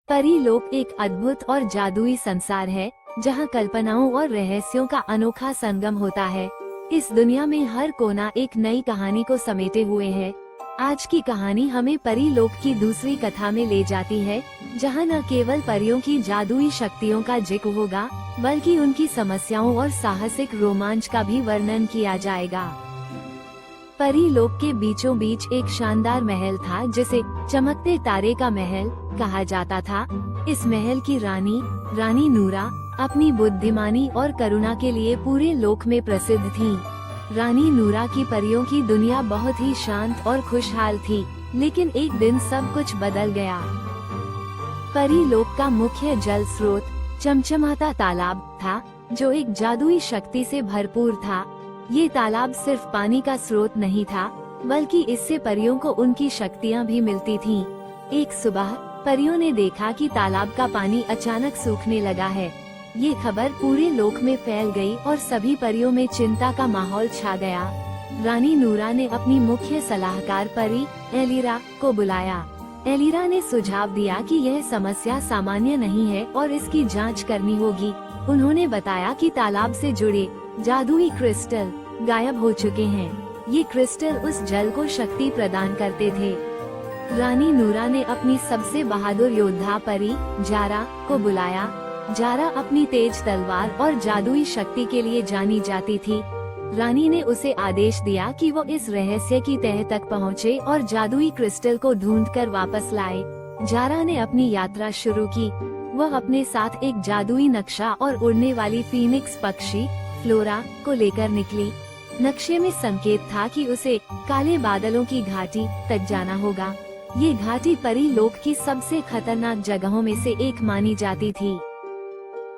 परीलोक एक अद्भुत और जादुई संसार है जहाँ कल्पनाओं और रहस्यों का अनोखा संगम होता है। इस दुनिया में हर कोना एक नई कहानी को समेटे हुए है। आज की कहानी हमें परीलोक की दूसरी कथा में ले जाती है, जहाँ न केवल परियों की जादुई शक्तियों का जिक्र होगा, बल्कि उनकी समस्याओं और साहसिक रोमांच का भी वर्णन किया जाएगा। परीलोक के बीचों बीच एक शानदार महल था, जिसे चमकते तारे का महल कहा जाता था। इस महल की रानी नूरा अपनी बुद्धिमानी और करुणा के लिए पूरे लोक में प्रसिद्ध थी। रानी नूरा की परियों की दुनिया बहुत ही शांत और खुशहाल थी, लेकिन एक दिन सब कुछ बदल गया। परीलोक का मुख्य जल स्रोत चमचमाता तालाब था, जो एक जादुई शक्ति से भरपूर था। ये तालाब सिर्फ पानी का स्रोत नहीं था, बल्कि इससे परियों को उनकी शक्तियाँ भी मिलती थीं। एक सुबह परियों ने देखा कि तालाब का पानी अचानक सूखने लगा है। ये खबर पूरे लोक में फैल गई और सभी परियों में चिंता का माहौल छा गया। रानी नूरा ने अपनी मुख्य सलाहकार परी एलिरा को बुलाया। एलिरा ने सुझाव दिया कि यह समस्या सामान्य नहीं है और इसकी जांच करनी होगी। उन्होंने बताया कि तालाब से जुड़े जादुई क्रिस्टल गायब हो चुके हैं। ये क्रिस्टल उस जल को शक्ति प्रदान करते थे। रानी नूरा ने अपनी सबसे बहादुर योद्धा परी जारा को बुलाया। जारा अपनी तेज तलवार और जादुई शक्ति के लिए जानी जाती थी। रानी ने उसे आदेश दिया कि वो इस रहस्य की तह तक पहुँचे और जादुई क्रिस्टल को ढूंढकर वापस लाए। जारा ने अपनी यात्रा शुरू की। वह अपने साथ एक जादुई नक्शा और उड़ने वाली फीनिक्स पक्षी फ्लोरा को लेकर निकली। नक्शे में संकेत था कि उसे काले बादलों की घाटी तक जाना होगा। ये घाटी परीलोक की सबसे खतरनाक जगहों में से एक मानी जाती थी।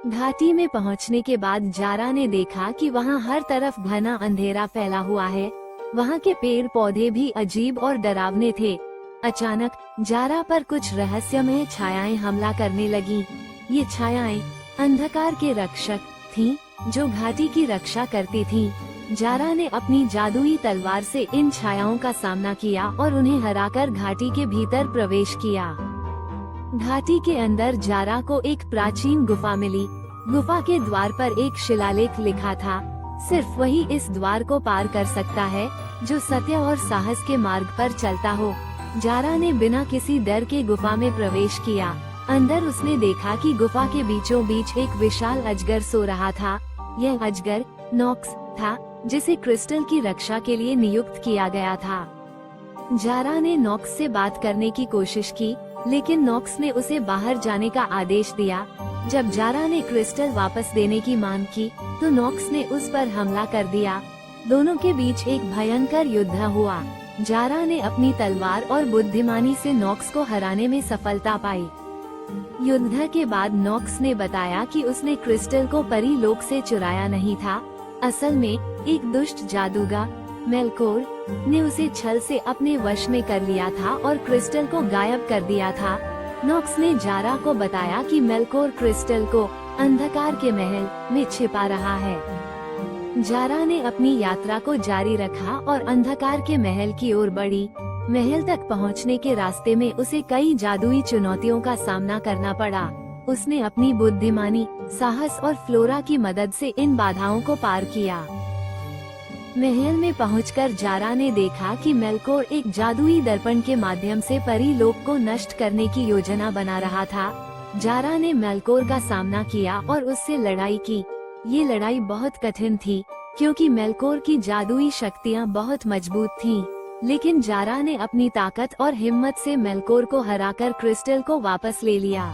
घाटी में पहुंचने के बाद जारा ने देखा कि वहां हर तरफ घना अंधेरा फैला हुआ है। वहां के पेड़ पौधे भी अजीब और डरावने थे। अचानक जारा पर कुछ रहस्यमय छायाएं हमला करने लगी। ये छायाएं अंधकार के रक्षक थीं, जो घाटी की रक्षा करती थीं। जारा ने अपनी जादुई तलवार से इन छायाओं का सामना किया और उन्हें हराकर घाटी के भीतर प्रवेश किया। घाटी के अंदर जारा को एक प्राचीन गुफा मिली। गुफा के द्वार पर एक शिलालेख लिखा था, सिर्फ वही इस द्वार को पार कर सकता है जो सत्य और साहस के मार्ग पर चलता हो। जारा ने बिना किसी डर के गुफा में प्रवेश किया। अंदर उसने देखा कि गुफा के बीचों बीच एक विशाल अजगर सो रहा था। यह अजगर नॉक्स था, जिसे क्रिस्टल की रक्षा के लिए नियुक्त किया गया था। जारा ने नॉक्स से बात करने की कोशिश की, लेकिन नॉक्स ने उसे बाहर जाने का आदेश दिया। जब जारा ने क्रिस्टल वापस देने की मांग की, तो नॉक्स ने उस पर हमला कर दिया। दोनों के बीच एक भयंकर युद्ध हुआ। जारा ने अपनी तलवार और बुद्धिमानी से नॉक्स को हराने में सफलता पाई। युद्ध के बाद नॉक्स ने बताया कि उसने क्रिस्टल को परीलोक से चुराया नहीं था। असल में एक दुष्ट जादूगर मेलकोर ने उसे छल से अपने वश में कर लिया था और क्रिस्टल को गायब कर दिया था। नॉक्स ने जारा को बताया कि मेलकोर क्रिस्टल को अंधकार के महल में छिपा रहा है। जारा ने अपनी यात्रा को जारी रखा और अंधकार के महल की ओर बढ़ी। महल तक पहुंचने के रास्ते में उसे कई जादुई चुनौतियों का सामना करना पड़ा। उसने अपनी बुद्धिमानी, साहस और फ्लोरा की मदद से इन बाधाओं को पार किया। महल में पहुंचकर जारा ने देखा कि मेलकोर एक जादुई दर्पण के माध्यम से परीलोक को नष्ट करने की योजना बना रहा था। जारा ने मेलकोर का सामना किया और उससे लड़ाई की। ये लड़ाई बहुत कठिन थी, क्योंकि मेलकोर की जादुई शक्तियाँ बहुत मजबूत थीं। लेकिन जारा ने अपनी ताकत और हिम्मत से मेलकोर को हराकर क्रिस्टल को वापस ले लिया।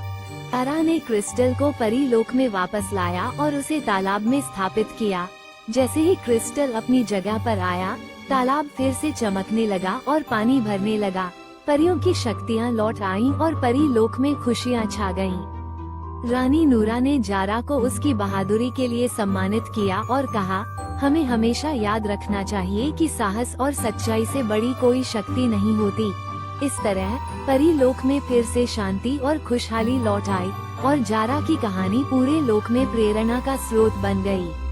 जारा ने क्रिस्टल को परीलोक में वापस लाया और उसे तालाब में स्थापित किया। जैसे ही क्रिस्टल अपनी जगह पर आया, तालाब फिर से चमकने लगा और पानी भरने लगा। परियों की शक्तियाँ लौट आईं और परीलोक में खुशियाँ छा गईं। रानी नूरा ने जारा को उसकी बहादुरी के लिए सम्मानित किया और कहा, हमें हमेशा याद रखना चाहिए कि साहस और सच्चाई से बड़ी कोई शक्ति नहीं होती। इस तरह परीलोक में फिर से शांति और खुशहाली लौट आई और जारा की कहानी पूरे लोक में प्रेरणा का स्रोत बन गई।